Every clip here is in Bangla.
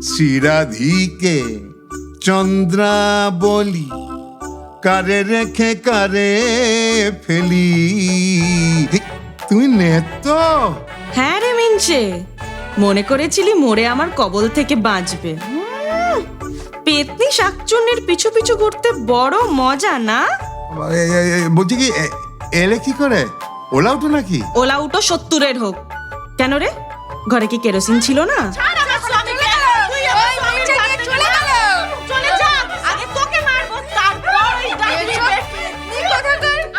শ্রীরাধিকে চন্দ্রা বলি, কারে রেখে কারে ফেলি। তুমি নেত? হ্যাঁ রে মিনচে, মনে করেছিলি মোড়ে আমার কবল থেকে বাঁচবে। পেতনি শাকচুন্নির পিছু পিছু ঘুরতে বড় মজা না? বলছি কি, এলে কি করে? ওলা উঠো নাকি? ওলা উঠো 70-এর হোক। কেন রে, ঘরে কি কেরোসিন ছিল না?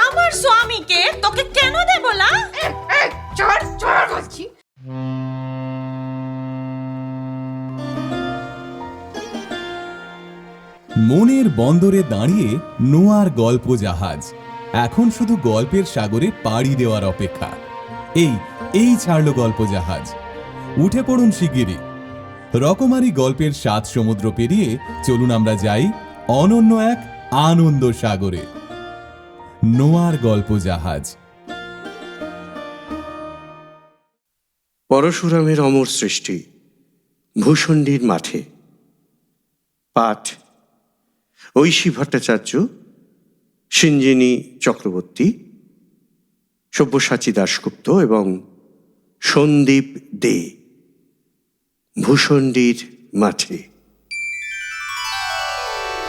আমার স্বামীকে তোকে কেন দেব না? মনের বন্দরে দাঁড়িয়ে নোয়ার গল্প জাহাজ এখন শুধু গল্পের সাগরে পাড়ি দেওয়ার অপেক্ষা। এই ছাড়ল গল্প জাহাজ। উঠে পড়ুন শিগগিরই। রকমারি গল্পের 7 সমুদ্র পেরিয়ে চলুন আমরা যাই অনন্য এক আনন্দ সাগরে। নোয়ার গল্প জাহাজ। পরশুরামের অমর সৃষ্টি ভূষণ্ডির মাঠে। পাঠ ঐশী ভট্টাচার্য, সিঞ্জিনী চক্রবর্তী, সব্যসাচী দাশগুপ্ত এবং সন্দীপ দে। ভূষণ্ডির মাঠে।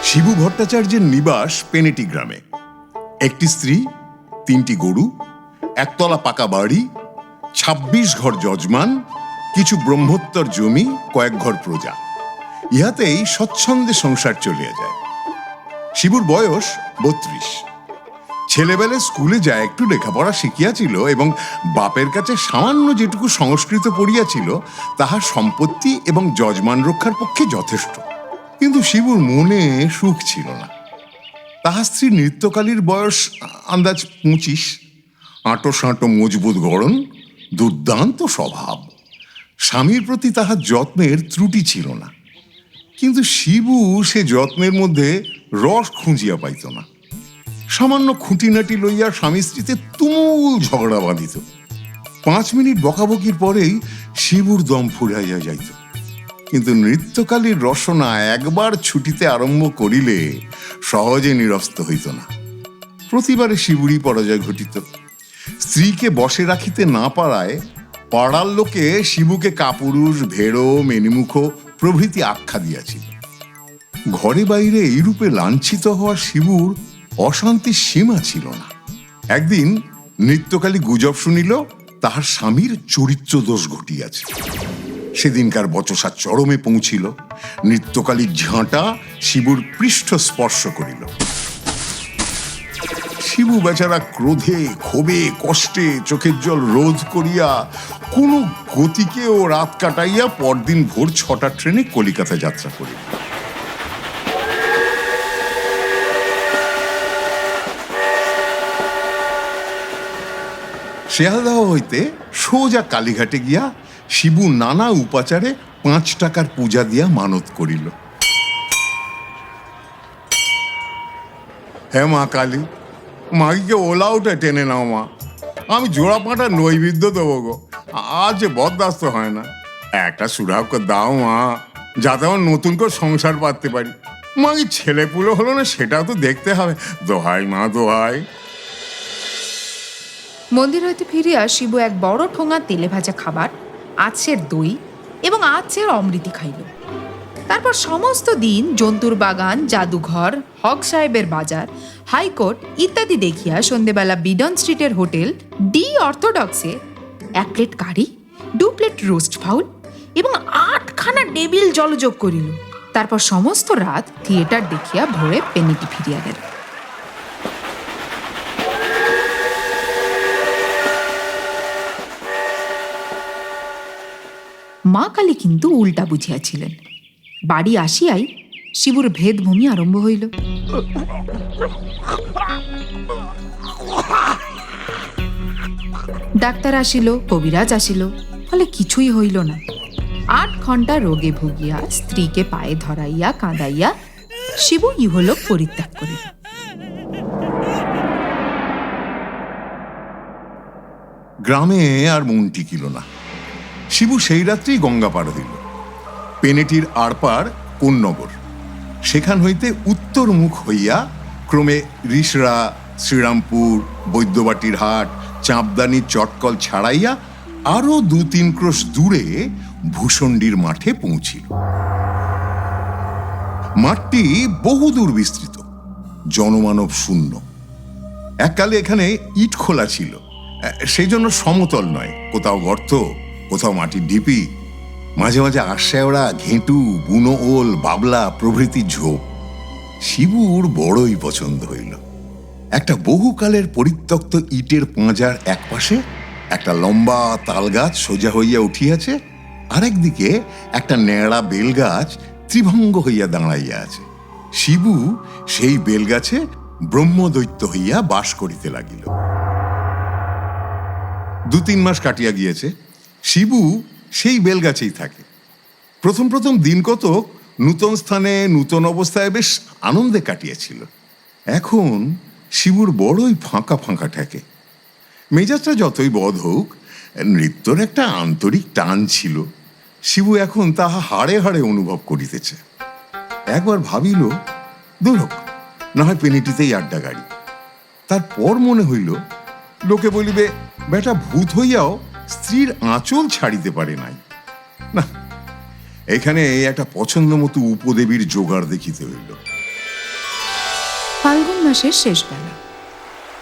শিবু ভট্টাচার্যের নিবাস পেনেটি গ্রামে। একটি স্ত্রী, 3টি গরু, একতলা পাকা বাড়ি, 26 ঘর যজমান, কিছু ব্রহ্মোত্তর জমি, কয়েক ঘর প্রজা। ইহাতেই স্বচ্ছন্দে সংসার চলিয়া যায়। শিবুর বয়স 32। ছেলেবেলে স্কুলে যায় একটু লেখাপড়া শিখিয়াছিল এবং বাপের কাছে সামান্য যেটুকু সংস্কৃত পড়িয়াছিল তাহার সম্পত্তি এবং যজমান রক্ষার পক্ষে যথেষ্ট। কিন্তু শিবুর মনে সুখ ছিল না। তাহার স্ত্রী নৃত্যকালীর বয়স আন্দাজ 25। আঁটো সাঁটো মজবুত গড়ন, দুর্দান্ত স্বভাব। স্বামীর প্রতি তাহার যত্নের ত্রুটি ছিল না, কিন্তু শিবু সে যত্নের মধ্যে রস খুঁজিয়া পাইত না। সামান্য খুঁটিনাটি লইয়া স্বামী স্ত্রীতে তুমুল ঝগড়া বাঁধিত। 5 মিনিট বকাবকির পরেই শিবুর দম ফুরাইয়া যাইত। কিন্তু নৃত্যকালীর রসনা একবার ছুটিতে আরম্ভ করিলে সহজে নিরস্ত হইত না। প্রতিবারে শিবুরই পরাজয় ঘটিত। স্ত্রীকে বসে রাখিতে না পারায় পাড়ার লোকে শিবুকে কাপুরুষ, ভেড়ো, মেনিমুখ প্রভৃতি আখ্যা দিয়াছিল। ঘরে বাইরে এইরূপে লাঞ্ছিত হওয়া শিবুর অশান্তির সীমা ছিল না। একদিন নৃত্যকালী গুজব শুনিল তাহার স্বামীর চরিত্র দোষ ঘটিয়াছে। সেদিনকার বচসা চরমে পৌঁছিল। নৃত্যকালীর ঝাঁটা শিবুর পৃষ্ঠ স্পর্শ করিল। শিবু বেচারা ক্রোধে, ক্ষোভে, কষ্টে চোখের জল রোধ করিয়া কোনো গতিকে ও রাত কাটাইয়া পরদিন ভোর 6টার ট্রেনে কলিকাতা যাত্রা করিল। শিয়ালদহ হইতে সোজা কালীঘাটে গিয়া শিবু নানা উপাচারে 5 টাকার পূজা দিয়া মানত করিল। হে মা কালী, মাগিকে ওলা উঠে টেনে নাও মা, আমি জোড়া পাঁটা নৈবেদ্য দেবো গো, আজ যে বরদাস্ত হয় না। একটা সুরাগ দাও মা, যাতে আমার নতুন করে সংসার পাততে পারি। মাগি ছেলে পুলে হলো না, সেটাও তো দেখতে হবে। দোহাই মা, দোহাই। মন্দির হইতে ফিরিয়া শিবু এক বড় ঠোঙা তেলে ভাজা খাবার, আছের দই এবং আছের অমৃতি খাইল। তারপর সমস্ত দিন জন্তুর বাগান, জাদুঘর, হক সাহেবের বাজার, হাইকোর্ট ইত্যাদি দেখিয়া সন্ধেবেলা বিডন স্ট্রিটের হোটেল ডি অর্থোডক্সে 1 প্লেট কারি, 2 প্লেট রোস্ট ফাউল এবং 8খানা টেবিল জলযোগ করিল। তারপর সমস্ত রাত থিয়েটার দেখিয়া ভোরে পেনিটি ফিরিয়া গেল। মা কালী কিন্তু উল্টা বুঝিয়াছিলেন। বাড়ি আসিয়াই শিবুর ভেদভূমি আরম্ভ হইল। ডাক্তার আসিল, কবিরাজ আসিল, ফলে কিছুই হইল না। 8 ঘণ্টা রোগে ভুগিয়া স্ত্রীকে পায়ে ধরাইয়া কাঁদাইয়া শিবু ইহলোক পরিত্যাগ করিল। গ্রামে আর মন টিকিল না। শিবু সেই রাত্রেই গঙ্গা পার হইল। পেনেটির আরপার কোন্নগর, সেখান হইতে উত্তর মুখ হইয়া ক্রমে রিসরা, শ্রীরামপুর, বৈদ্যবাটির হাট, চাঁপদানি, চটকল ছাড়াইয়া আরো 2-3 ক্রোশ দূরে ভূষণ্ডির মাঠে পৌঁছিল। মাঠটি বহুদূর বিস্তৃত, জনমানব শূন্য। এককালে এখানে ইট খোলা ছিল, সেই জন্য সমতল নয়, কোথাও গর্ত, কোথাও মাটির ঢিপি, মাঝে মাঝে আশ্যাওড়া, ঘেঁটু, বুনো ওল, বাবলা প্রভৃতি ঝোপ। শিবুর বড়ই পছন্দ হইল। একটা বহুকালের পরিত্যক্ত ইটের পাঁজার একপাশে একটা লম্বা তাল গাছ সোজা হইয়া উঠিয়াছে, আরেকদিকে একটা ন্যাড়া বেলগাছ ত্রিভঙ্গ হইয়া দাঁড়াইয়া আছে। শিবু সেই বেলগাছে ব্রহ্মদৈত্য হইয়া বাস করিতে লাগিল। 2-3 মাস কাটিয়া গিয়েছে, শিবু সেই বেলগাছেই থাকে। প্রথম প্রথম দিন কতক নূতন স্থানে নূতন অবস্থায় বেশ আনন্দে কাটিয়েছিল। এখন শিবুর বড়ই ফাঁকা ফাঁকা ঠেকে। মেজাজটা যতই বধ হোক, নৃত্যর একটা আন্তরিক টান ছিল। শিবু এখন তাহা হাড়ে হাড়ে অনুভব করিতেছে। একবার ভাবিল, দূর হোক, না হয় পেনিটিতেই আড্ডা গাড়ি। তারপর মনে হইল, লোকে বলিবে বেটা ভূত হইয়াও স্ত্রীর আঁচল ছাড়িতে পারে নাই। না, এখানে একটা পছন্দ মতো উপদেবীর জোগাড় দেখিতে হইল। ফাল্গুন মাসের শেষ বেলা,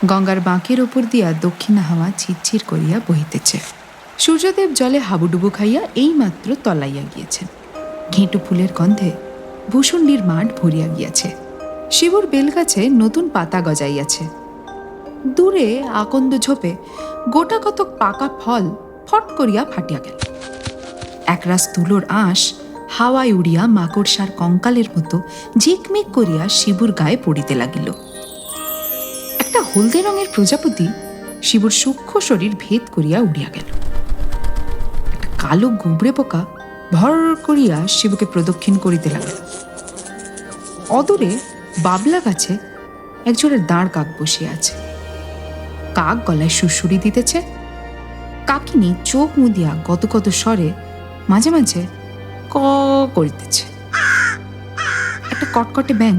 গঙ্গার বাঁকের ওপর দিয়া দক্ষিণা হাওয়া ছিটছির করিয়া বহিতেছে। সূর্যদেব জলে হাবুডুবু খাইয়া এইমাত্র তলাইয়া গিয়েছেন। ঘেঁটু ফুলের গন্ধে ভূষণ্ডির মাঠ ভরিয়া গিয়াছে। শিবুর বেলগাছে নতুন পাতা গজাইয়াছে। দূরে আকন্দ ঝোপে গোটা কতক পাকা ফল ফট করিয়া ফাটিয়া গেল। একরাশ তুলোর আঁশ হাওয়ায় উড়িয়া মাকড়সার কঙ্কালের মতো ঝিকমিক করিয়া শিবুর গায়ে পড়িতে লাগিল। একটা হলদে রঙের প্রজাপতি শিবুর সূক্ষ্ম শরীর ভেদ করিয়া উড়িয়া গেল। একটা কালো গুবরে পোকা ভর করিয়া শিবুকে প্রদক্ষিণ করিতে লাগিল। অদূরে বাবলা গাছে একজোড়া দাঁড় কাক বসিয়া আছে। কাক গলায় সুরসুরি দিতেছে। কাকিনী চোখ মুদিয়া গত কত স্বরে মাঝে মাঝে ক করিতেছে। একটা কটকটে ব্যাঙ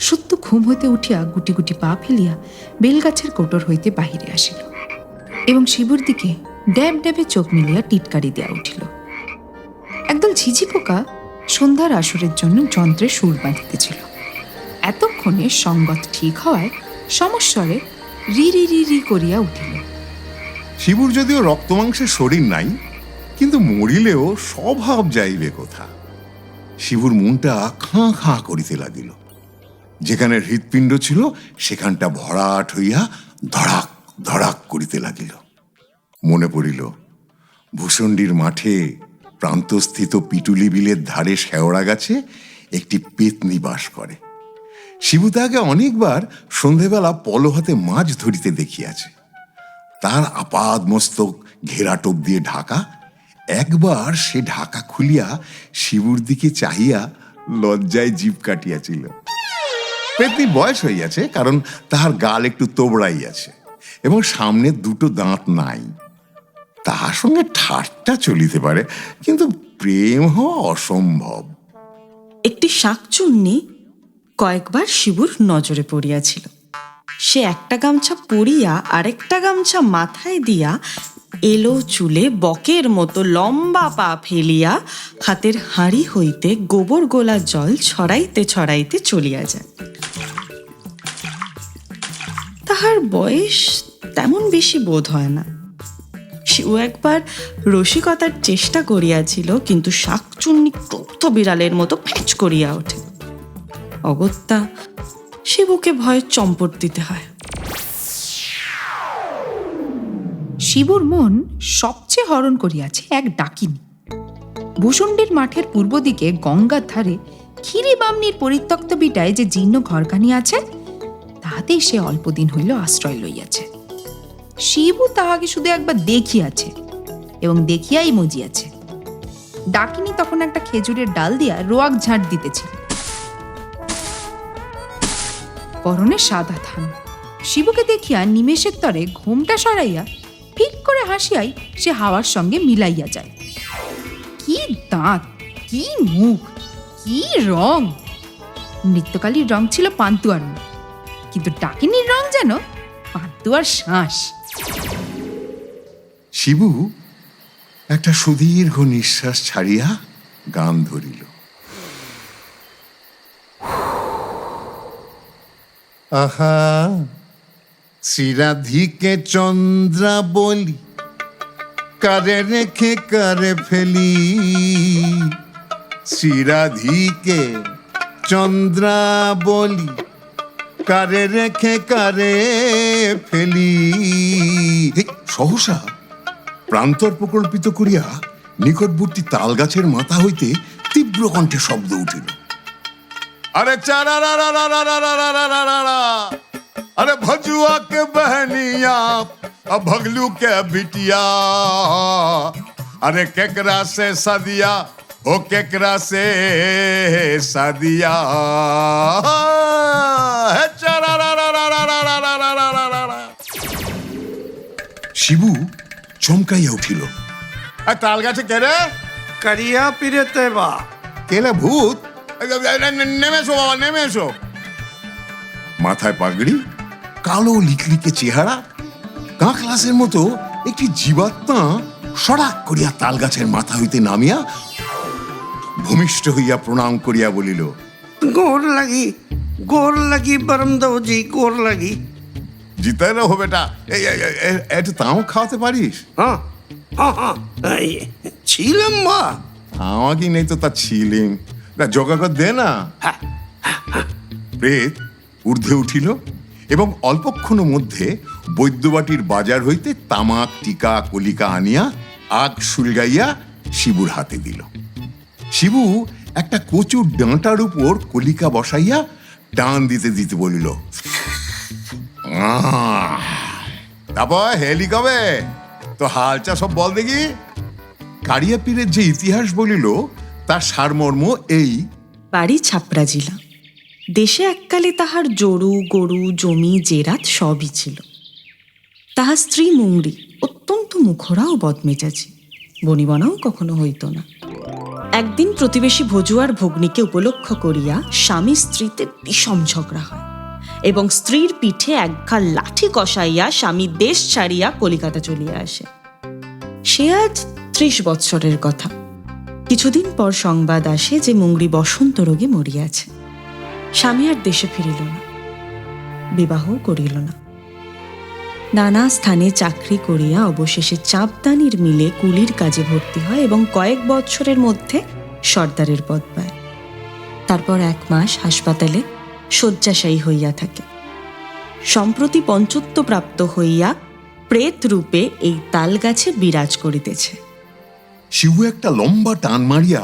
সত্য ঘুম হইতে উঠিয়া গুটি গুটি পা ফেলিয়া বেলগাছের কোটর হইতে বাহিরে আসিল এবং শিবুর দিকে ড্যাব ড্যাবে চোখ মিলিয়া টিটকারি দেয়া উঠিল। একদল ঝিঝি পোকা সন্ধ্যার আসরের জন্য যন্ত্রে সুর বাঁধিতেছিল। এতক্ষণে সঙ্গত ঠিক হওয়ায় সমস্বরে রি রি রি রি করিয়া উঠিল। শিবুর যদিও রক্তমাংসের শরীর নাই, কিন্তু মরিলেও স্বভাব যাইবে কোথা। শিবুর মনটা খাঁ খাঁ করিতে লাগিল। যেখানে হৃৎপিণ্ড ছিল সেখানটা ভরাট হইয়া ধড়াক ধড়াক করিতে লাগিল। মনে পড়িল, ভূষণ্ডির মাঠে প্রান্তস্থিত পিটুলি বিলের ধারে শেওড়া গাছে একটি পেতনি বাস করে। শিবু তাকে অনেকবার সন্ধেবেলা পলো হাতে মাছ ধরিতে দেখিয়াছে। তার আপাদ মস্তক ঘেরাটোপ দিয়ে ঢাকা। একবার সে ঢাকা খুলিয়া শিবুর দিকে চাহিয়া লজ্জায় জিভ কাটিয়াছিল। পেতনির বয়স হইয়াছে, কারণ তাহার গাল একটু তোবড়াইয়াছে এবং সামনে 2টো দাঁত নাই। তাহার সঙ্গে ঠাট্টা চলিতে পারে, কিন্তু প্রেম হওয়া অসম্ভব। একটি শাকচুন্নি কয়েকবার শিবুর নজরে পড়িয়াছিল। সে একটা গামছা পরিয়া আরেকটা গামছা মাথায় দিয়া এলো চুলে বকের মতো লম্বা পা ফেলিয়া হাতের হাঁড়ি হইতে গোবর গোলা জল ছড়াইতে ছড়াইতে চলিয়া যায়। তাহার বয়স তেমন বেশি বোধ হয় না। শিবু একবার রসিকতার চেষ্টা করিয়াছিল, কিন্তু শাকচুন্নি ক্রুদ্ধ বিড়ালের মতো ফ্যাঁচ করিয়া ওঠে। অগত্যা শিবুকে ভয়ে চম্পট দিতে হয়। শিবুর মন সবচেয়ে হরণ করিয়াছে এক ডাকিনী। ভূষণ্ডির মাঠের পূর্ব দিকে গঙ্গার ধারে ক্ষীরি বামনির পরিত্যক্ত বিটায় যে জীর্ণ ঘরখানি আছে, তাহাতেই সে অল্পদিন হইল আশ্রয় লইয়াছে। শিবু তাহাকে শুধু একবার দেখিয়াছে এবং দেখিয়াই মজিয়াছে। ডাকিনী তখন একটা খেজুরের ডাল দিয়া রোয়াক ঝাঁট দিতেছিল। পরনে সাদা থান। শিবুকে দেখিয়া নিমেষের তরে ঘোমটা সরাইয়া ফিক করে হাসিয়াই সে হাওয়ার সঙ্গে মিলাইয়া যায়। কি দাঁত, কি মুখ, কি রং! নৃত্যকালীর রং ছিল পান্তুয়ার মুখ, কিন্তু ডাকিনীর রং যেন পান্তুয়ার শ্বাস। শিবু একটা সুদীর্ঘ নিঃশ্বাস ছাড়িয়া গান ধরিল। আহা শ্রীরাধিকে চন্দ্রা বলি, কারে রেখে কারে ফেলি। শ্রীরাধিকে চন্দ্রা বলি, কারে রেখে কারে ফেলি। সহসা প্রান্তর প্রকল্পিত করিয়া নিকটবর্তী তাল গাছের মাথা হইতে তীব্র কণ্ঠে শব্দ উঠিল। আরে চারা রা রা রা রা রা রা রা রা রা রা রা। अरे भजुआ के बहनिया भगलू के बिटिया, अरे केकरा से सदिया हो केकरा से सदिया। শিবু চমকাইয়া উঠিল। তাল গাছে কে রে? কারিয়া পিরেতে বা কেলে ভূত? নেমে এসো বাবা, নেমে এসো। মাথায় পাগড়ি, কালো লিকলিকে চেহারা, কাঁকলাসের মতো একটি জীবাত্মা সড়াক করিয়া তাল গাছের মাথা হইতে নামিয়া ভূমিষ্ঠ হইয়া প্রণাম করিয়া বলিল, গোর লাগি বরমদৌজি, গোর লাগি। জিতে রহো বেটা, একটু তাও খাওয়াতে পারিস? হ্যাঁ হ্যাঁ হ্যাঁ, ছিলাম মা। আমাকে নেই তো তা ছিলিম, জোগাড় করে দে না। প্রেত ঊর্ধ্বে উঠিল এবং অল্পক্ষণের মধ্যে বৈদ্যবাটির বাজার হইতে তামাক টিকা কলিকা আনিয়া আগ সুলগাইয়া শিবুর হাতে দিল। শিবু একটা কচুর ডাঁটার উপর কলিকা বসাইয়া টান দিতে দিতে বলিল, তারপর হেলি কবে তো হালচা সব বল দেখি। কারিয়া পীরের যে ইতিহাস বলিল তার সারমর্ম এই। বাড়ি ছাপড়া জেলা। দেশে এককালে তাহার জরু গরু জমি জেরাত সবই ছিল। তাহার স্ত্রী মুংরি অত্যন্ত মুখরা ও বদমেজাজি, বনিবনাও কখনো হইত না। একদিন প্রতিবেশী ভজুয়ার ভগ্নীকে উপলক্ষ করিয়া স্বামী স্ত্রীতে বিষম ঝগড়া হয় এবং স্ত্রীর পিঠে একঘাল লাঠি কষাইয়া স্বামী দেশ ছাড়িয়া কলিকাতা চলিয়া আসে। সে আজ 30 বৎসরের কথা। কিছুদিন পর সংবাদ আসে যে মুংরি বসন্ত রোগে মরিয়াছে। স্বামী আর দেশে ফিরিল না, বিবাহ করিল না। নানা স্থানে চাকরি করিয়া অবশেষে চাপদানির মিলে কুলির কাজে ভর্তি হয় এবং কয়েক বৎসরের মধ্যে সর্দারের পদ পায়। তারপর 1 মাস হাসপাতালে শয্যাশায়ী হইয়া থাকে। সম্প্রতি পঞ্চত্ব প্রাপ্ত হইয়া প্রেত রূপে এই তাল গাছে বিরাজ করিতেছে। শিবু একটা লম্বা টান মারিয়া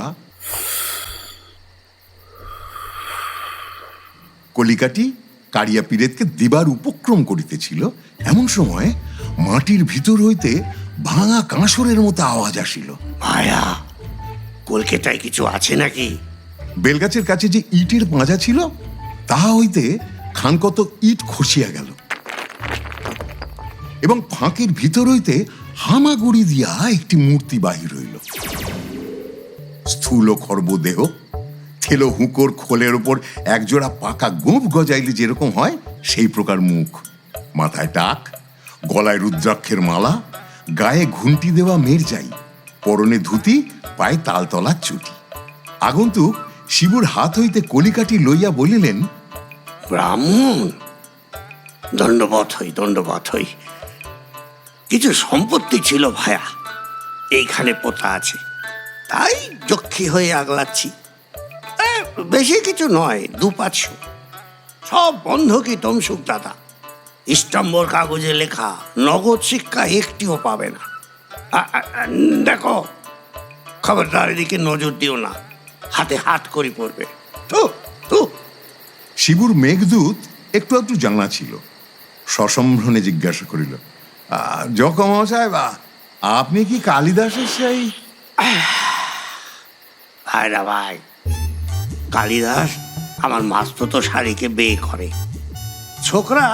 কলিকাটি কারিয়া পীরেতকে দিবার উপক্রম করিতেছিল। এমন সময় মাটির ভিতর হইতে ভাঙা কাঁসরের মতো আওয়াজ আসিল। ভায়া, কলকাতায় কিছু আছে নাকি? বেলগাছের কাছে যে ইটের পাঁজা ছিল তাহা হইতে খানকত ইট খসিয়া গেল এবং ফাঁকের ভিতর হইতে হামাগুড়ি দিয়া একটি মূর্তি বাহির হইল। স্থূল খর্ব দেহ, থেলো হুঁকোর খোলের ওপর একজোড়া পাকা গোঁফ গজাইলে যেরকম হয় সেই প্রকার মুখ, মাথায় টাক, গলায় রুদ্রাক্ষের মালা, গায়ে ঘুন্টি দেওয়া মেরজাই, পরনে ধুতি, পায়ে তালতলার চুটি। আগন্তুক শিবুর হাত হইতে কলিকাটি লইয়া বলিলেন, ব্রাহ্মণ, দণ্ডবত হই। কিছু সম্পত্তি ছিল ভায়া, এইখানে পোতা আছে, তাই যক্ষী হয়ে আগলাচ্ছি। বেশি কিছু নয়, 2-500। সব বন্ধকি তমসুক দাদা, ইস্টাম্বর কাগজে লেখা, নগদ শিক্ষা একটিও পাবে না। দেখো, খবরদার এদিকে নজর দিও না, হাতে হাত করি পড়বে। শিবুর মেঘদূত একটু একটু জানা ছিল। সসম্ভ্রণে জিজ্ঞাসা করিল, জখম সাহেব, আপনি কি কালিদাসের সেই? ভাইরা ভাই, কালিদাস আমার মাস্ততো শাড়িকে বিয়ে করে। ছোকরা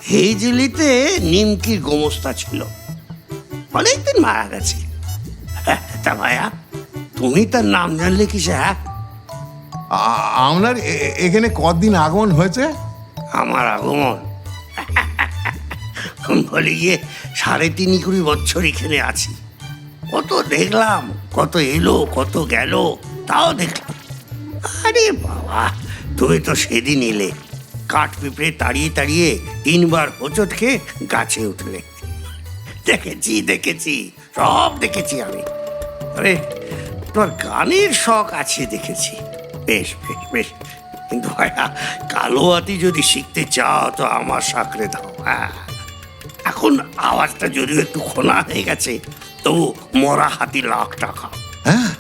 হেইজলিতে নিমকির গোমস্তা ছিল, অনেকদিন মারা গেছে। তা ভাইয়া, তুমি তার নাম জানলে কি সে? আপনার এখানে কতদিন আগমন হয়েছে? আমার আগমন বলে গিয়ে ৩.৫ বছর এখানে আছি। কত দেখলাম, কত এলো কত গেল, তাও দেখলাম। আরে বাবা, তুমি তো সেদিন এলে, কাঠ পিঁপড়ে তাড়িয়ে তাড়িয়ে ৩ বার হোঁচট খেয়ে গাছে উঠলে। দেখেছি সব দেখেছি আমি। আরে তোমার গানের শখ আছে দেখেছি, বেশ বেশ বেশ। কিন্তু ভাইয়া, কালো হাতি যদি শিখতে চাও তো আমার সাকরে দাও। হ্যাঁ, এখন আওয়াজটা যদিও একটু খোলা হয়ে গেছে, তবু মরা হাতি লাখ টাকা। হ্যাঁ,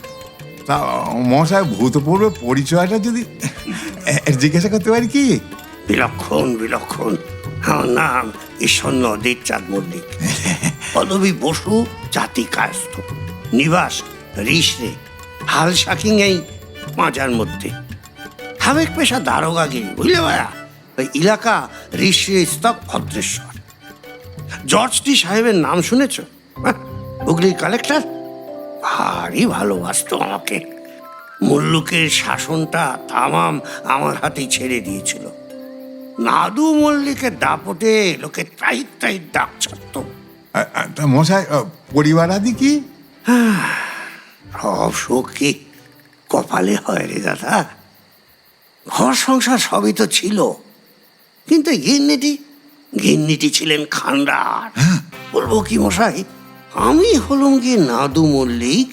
তা মশাই ভূতপূর্ব পরিচয়টা যদি জিজ্ঞাসা করতে পারি কি? বিলক্ষণ বিলক্ষণ। আমার নাম ঈশ্বর নদীর চাঁদ মল্লিক, পদবী বসু, জাতি কায়স্থ, নিবাস রিসরে, হাল শাকিং এই মাজার মধ্যে। হাবেক পেশা দারোগাগিরি, বুঝলে ভাইয়া। ওই এলাকা রিসরে স্তক ভদ্রেশ্বর। জর্জ টি সাহেবের নাম শুনেছ? হুগলির কালেক্টর ভারী ভালোবাসতো আমাকে। মুল্লুকের শাসনটা তামাম আমার হাতেই ছেড়ে দিয়েছিল। নাদু মল্লিকের দাপটে লোকে ত্রাহিত ত্রাহিত ডাক ছাড়ত। তা মশাই পরিবার আদি কি? সব সুখ কি কপালে হয় রে দাদা? ঘর সংসার সবই তো ছিল, কিন্তু গিন্নিটি ছিলেন খান্ডার। বলবো কি মশাই, আমি হলুম গিয়ে নাদু মল্লিক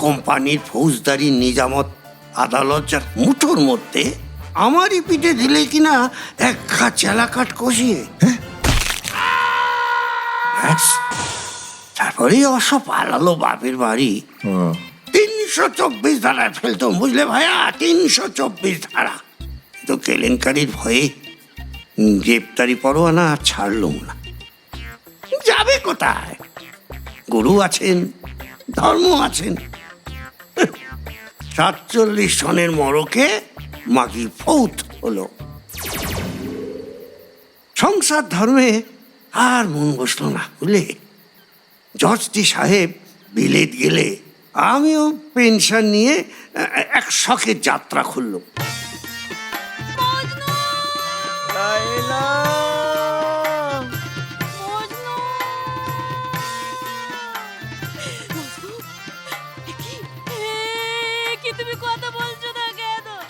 কোম্পানির ফৌজদারি নিজামত আদালত যার মুঠোর মধ্যে আমারই পিঠে দিলে কিনা এক ঘা চেলা কাঠ কষিয়ে। ব্যাস, তারপরে অবশ্য পালালো বাপের বাড়ি। ৩২৪ ধারায় ফেলতো, বুঝলে ভাইয়া, ৩২৪ ধারা। তো কেলেঙ্কারির ভয়ে গ্রেপ্তারি পরোয়ানা আর ছাড়লুম না। যাবে কোথায়? গুরু আছেন, ধর্ম আছেন। ৪৭ সনের মরকে মাগি ফৌত হলো। সংসার ধর্মে আর মন বসলো না, বুঝলে। জর্জ টি সাহেব বিলেত গেলে আমিও পেনশন নিয়ে এক শখের যাত্রা খুললাম।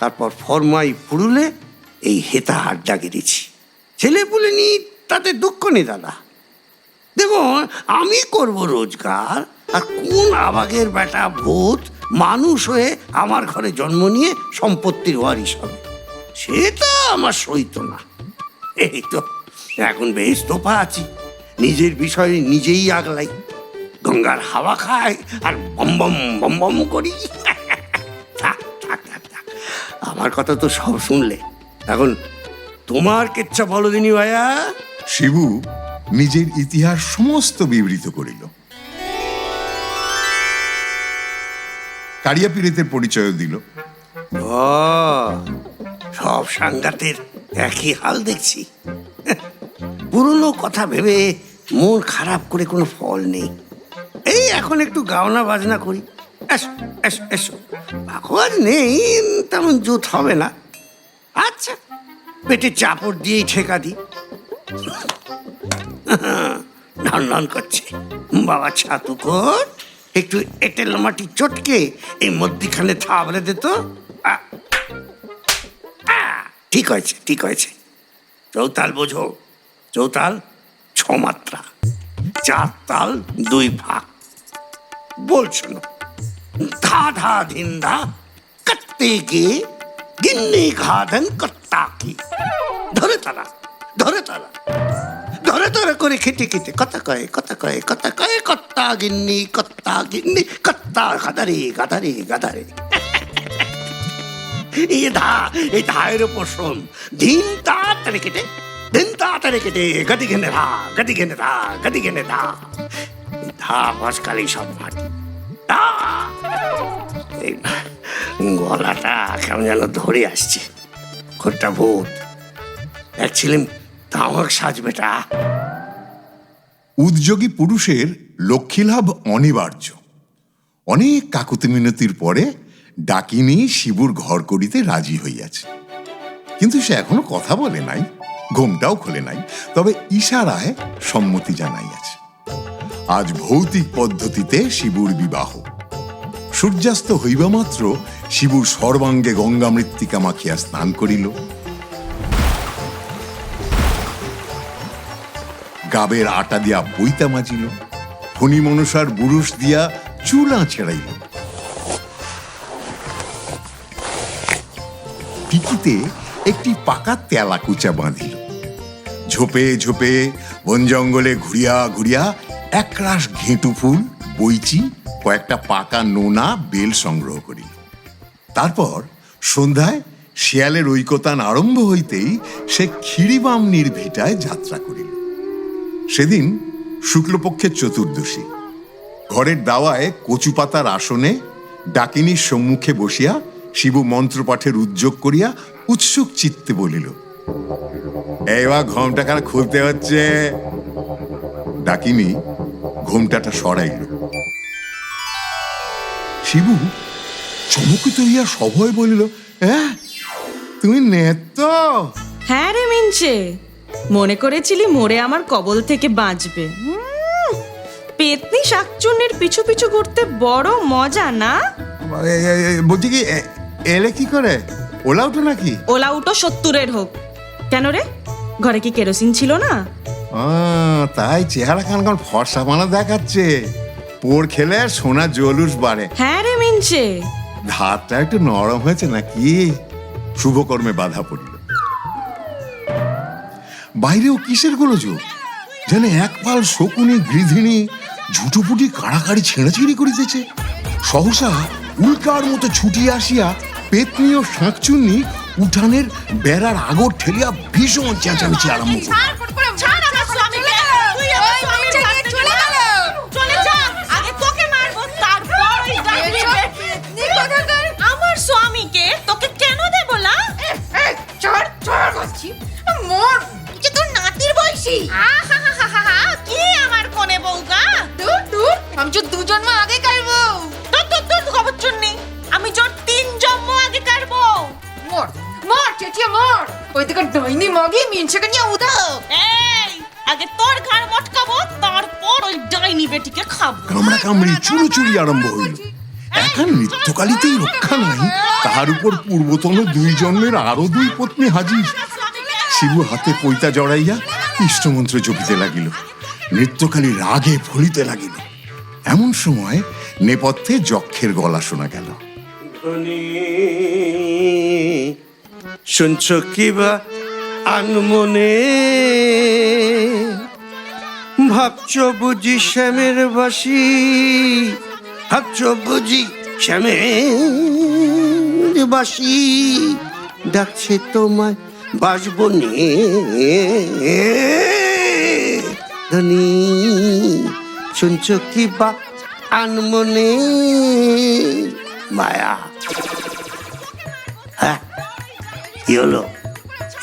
তারপর ফরমাই পুরুলে এই হেতা হাট জাগে দিচ্ছি। ছেলে পুলে নি, তাতে দুঃখ নেই দাদা। দেখো, আমি করব রোজগার, আর কোন আবাগের বেটা ভূত মানুষ হয়ে আমার ঘরে জন্ম নিয়ে সম্পত্তির ওয়ারিশ হবে, সেটা আমার সইত না। এই তো এখন বেশ তোফা আছি, নিজের বিষয়ে নিজেই আগলাই, গঙ্গার হাওয়া খাই আর বম বম বম বম করি। থাক থাক থাক থাক, আমার কথা তো সব শুনলে, এখন তোমার কেচ্ছা বলো দিনি ভাইয়া। শিবু নিজের ইতিহাস সমস্ত বিবৃত করিল। কারিয়া পীড়িতের পরিচয় দিল। ও, সব সাংঘাতের একই হাল দেখছি। পুরনো কথা ভেবে মন খারাপ করে কোনো ফল নেই। এই এখন একটু গাওনা বাজনা করি। এসো এসো এসো, আজ নেই তেমন জুত হবে না। আচ্ছা, পেটে চাপড় দিয়েই ঠেকা দিই। নন করছে, বাবা ছাতু কর, একটু এঁটেল মাটি চটকে এই মধ্যিখানে থাবড়ে দে তো। ঠিক হয়েছে ঠিক হয়েছে। চৌতাল বোঝো, চৌতাল ৬ মাত্রা, ৪ তাল ২ ভাগ। বলছো না, ধা ধা ধিন ধা করতে গিয়ে গিন্নি ঘাধন কর্তা কি। ধরে তারা ধরে তারা ধরে ধরে করে খেটে খেটে কথা কয় কথা কয় কথা কয়, কর্তা গিন্নি কর্তা গাধারে গাধারে গাধারে। এই ধায়ের উপর শোন, দিন তাড়াতাড়ি কেটে দিন তাড়াতাড়ি কেটে গদি ঘেনে ধা গদি ঘেনে ধা গদি ঘেনে ধা। ধা বসকালে সব মাটি। এই গলাটা কেমন যেন ধরে আসছে। ঘরটা ভূত, এক ছিলেন তামাক সাজবেটা। উদ্যোগী পুরুষের লক্ষ্মীলাভ অনিবার্য। অনেক কাকুতি মিনতির পরে ডাকিনী শিবুর ঘর করিতে রাজি হইয়াছে, কিন্তু সে এখনো কথা বলে নাই, ঘোমটাও খোলে নাই, তবে ইশারায় সম্মতি জানাইয়াছে। আজ ভৌতিক পদ্ধতিতে শিবুর বিবাহ। সূর্যাস্ত হইবা মাত্র শিবুর সর্বাঙ্গে গঙ্গা মৃত্তিকা মাখিয়া স্নান করিল, গাবের আটা দিয়া বইতা মাজিল, ফণি মনসার বুরুষ দিয়া চুলা ছেড়াইল, টিকিতে একটি পাকা তেলা কুচা বাঁধিল, ঝোপে ঝোপে বন জঙ্গলে ঘুরিয়া ঘুরিয়া একরাশ ঘেঁটু ফুল, বইচি, কয়েকটা পাকা নোনা বেল সংগ্রহ করিল। তারপর সন্ধ্যায় শিয়ালের ঐকতান আরম্ভ হইতেই সে ক্ষীরিবামনির ভিটায় যাত্রা করিল। সেদিন শুক্লপক্ষের চতুর্দশী। ঘরের দাওয়ায় কচু পাতার আসনে ডাকিনীর সম্মুখে বসিয়া শিবু মন্ত্রপাঠের উদ্যোগ করিয়া উৎসুক চিত্তে বলিল, এইবার ঘোমটাখানা খুলতে হচ্ছে। ডাকিনী ঘোমটাটা সরাইল। শিবু চমকিত হইয়া সভয় বলিল, হ্যাঁ তুমি নেত্য? হ্যাঁ রে মিনছে, মনে করেছিলি মোরে আমার কবল থেকে বাঁচবে। পেতনি শাকচুন্নির পিছু পিছু ঘুরতে বড় মজা না? বলছি কি এলে কি করে? ওলা উঠো নাকি? ওলা উঠো 70-এর হোক। কেন রে, ঘরে কি কেরোসিন ছিল না? তাই চেহারা খান ফর্সা মানা দেখাচ্ছে। পোড় খেলে সোনা জলুস বাড়ে। হ্যাঁ রে মিনছে, ধারটা একটু নরম হয়েছে নাকি? শুভকর্মে বাধা পড়ল। বাইরেও কিসের গোলযোগ, যেন এক পাল শকুনি গৃধিণী ঝুটুপুটি কাড়াকাড়ি ছেঁড়াছিড়ি করিতেছে। সহসা উল্কার মতো ছুটিয়া আসিয়া পেতনি ও শাঁকচুন্নি উঠানের বেড়ার আগর ঠেলিয়া ভীষণ চেঁচামেচি আরম্ভ করল। আমার স্বামীকে তোকে কেন দেব না? মোর যে তোর নাতির বয়সী। কি আমার কোনে বউগা? আমি যে 2 জন্ম আগে কাটবো। তোর খবর চুন্নি, আমি জোর 3 জন্ম আগে কাটবো। মোর মোর চেটিয়া মোর, ওই দিকে ডাইনি মগি মিনছেকে নিয়ে উধাও। এই আগে তোর ঘাড় মটকাবো, তারপর ওই ডাইনি বেটিকে খাবো। কামড়া কামড়ি চুরোচুরি আরম্ভ হইল। এখন নৃত্যকালীতেই রক্ষা নাই, তাহার উপর পূর্বতন 2 জন্মের আরো 2 পত্নী হাজির। শিবু হাতে পৈতা জড়াইয়া ইষ্টমন্ত্র জপিতে লাগিল। নৃত্যকালী রাগে ফলিতে লাগিল। এমন সময় নেপথ্যে যক্ষের গলা শোনা গেল। শুনছ কি বা আনমনে, ভাবছ বুঝি শ্যামের বাসি, ভাবছ বুঝি শ্যামের বাসি, ডাকছে তোমায় বাসবো নে ধনী। শুনছ কি বা আনমনে মায়া। হ্যাঁ কি হলো,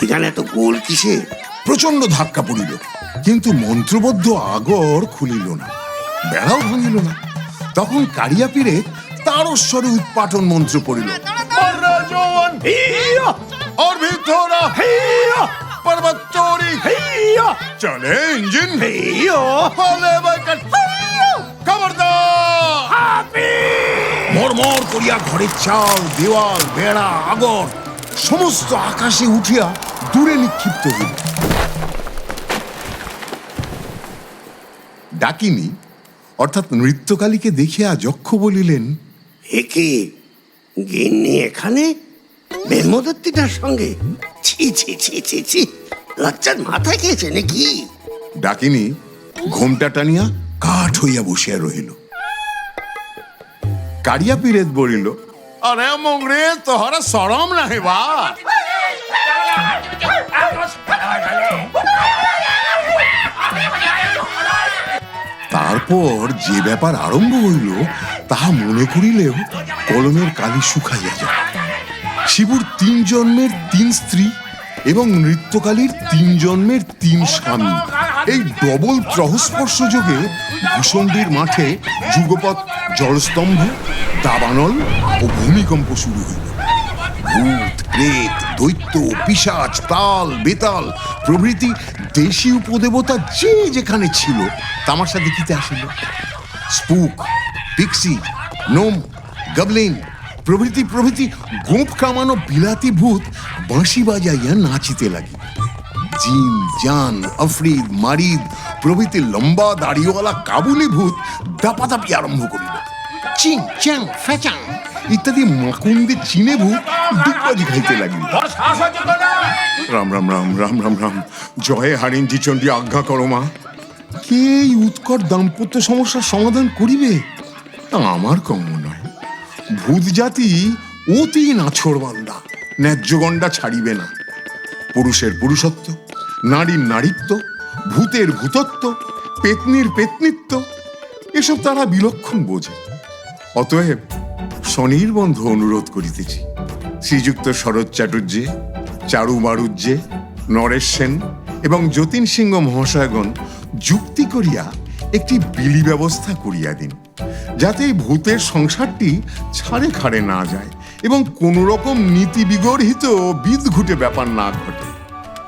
এখানে তো গোল কিসে? প্রচন্ড ধাক্কা পড়িল, কিন্তু মন্ত্রবদ্ধ আগর খুলিল না, বেড়াও ভাঙিল না। তখন কারিয়া পীরে তারস্বরে উৎপাটন মন্ত্র পড়িল। চলে ইঞ্জিন, মরমর করিয়া ঘরের চাল, দেওয়াল, বেড়া, আগর সমস্ত আকাশে উঠিয়া দূরে নিক্ষিপ্ত হইল। ডাকিনী অর্থাৎ নৃত্যকালীকে দেখিয়া যক্ষ বলিলেন, একে গিন্নি এখানে বেমদত্তিটার সঙ্গে? ছি ছি ছি ছি ছি, লজ্জার মাথা খেয়েছে নাকি? ডাকিনী ঘোমটা টানিয়া কাঠ হইয়া বসিয়া রহিল। কারিয়া পীরেত বলিল, আরে মংরে তোহরা সরম নাহি বা? তারপর যে ব্যাপার আরম্ভ হইল তাহা মনে করিলেও কলমের কালি শুকাইয়া যায়। শিবুর 3 জন্মের 3 স্ত্রী এবং নৃত্যকালীর 3 জন্মের 3 স্বামী, এই ডবল ত্রহস্পর্শ যোগে ভূষণ্ডীর মাঠে যুগপৎ জলস্তম্ভ, দাবানল ও ভূমিকম্প শুরু হইল। ভূত, প্রেত, দৈত্য, পিশাচ, তাল, বেতাল প্রভৃতি দেশি উপদেবতা যে যেখানে ছিল তামাশা দেখিতে আসিল। স্পুক, পিক্সি, নোম, গবলিন প্রভৃতি প্রভৃতি গোঁপ কামানো বিলাতি ভূত বাঁশি বাজাইয়া নাচিতে লাগিল। জিন, জান, আফরিদ, মারিদ প্রভৃতি লম্বা দাড়িওয়ালা কাবুলি ভূত দাপাদাপি আরম্ভ করিল। চিং, চ্যাং, ফ্যাচাং ইত্যাদি মাকুন্দি চীনে ভূত ডিগবাজি খাইতে লাগিল। রাম রাম রাম রাম রাম রাম, জয়ে হারিঞ্জি চণ্ডী, আজ্ঞা করো মা। কে এই উৎকট দাম্পত্য সমস্যার সমাধান করিবে? আমার কম্য নয়। ভূত জাতি অতি নাছোড়বান্দা, ন্যায্য গণ্ডা ছাড়িবে না। পুরুষের পুরুষত্ব, নারীর নারীত্ব, ভূতের ভূতত্ব, পেতনির পেতনিত্ব এসব তারা বিলক্ষণ বোঝে। অতএব স্বনির্বন্ধ অনুরোধ করিতেছি, শ্রীযুক্ত শরৎ চাটুর্যে, চারু মারুজ্যে, নরেশ সেন এবং যতীন সিংহ মহাশয়গণ যুক্তি করিয়া একটি বিলি ব্যবস্থা করিয়া দিন, যাতে এই ভূতের সংসারটি ছাড়ে খাড়ে না যায় এবং কোন রকম নীতি বিগর্হিত বিদঘুটে ব্যাপার না ঘটে।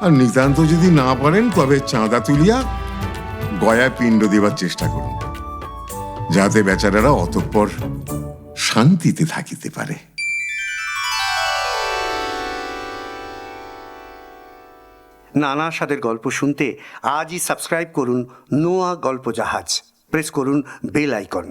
আর নিতান্ত যদি না পারেন তবে চাঁদা তুলিয়া গয়া পিণ্ড দেবার চেষ্টা করুন, যাতে বেচারারা অতঃপর শান্তিতে থাকিতে পারে। নানা স্বাদের গল্প শুনতে আজই সাবস্ক্রাইব করুন নোয়া গল্প জাহাজ। প্রেস করুন বেল আইকন।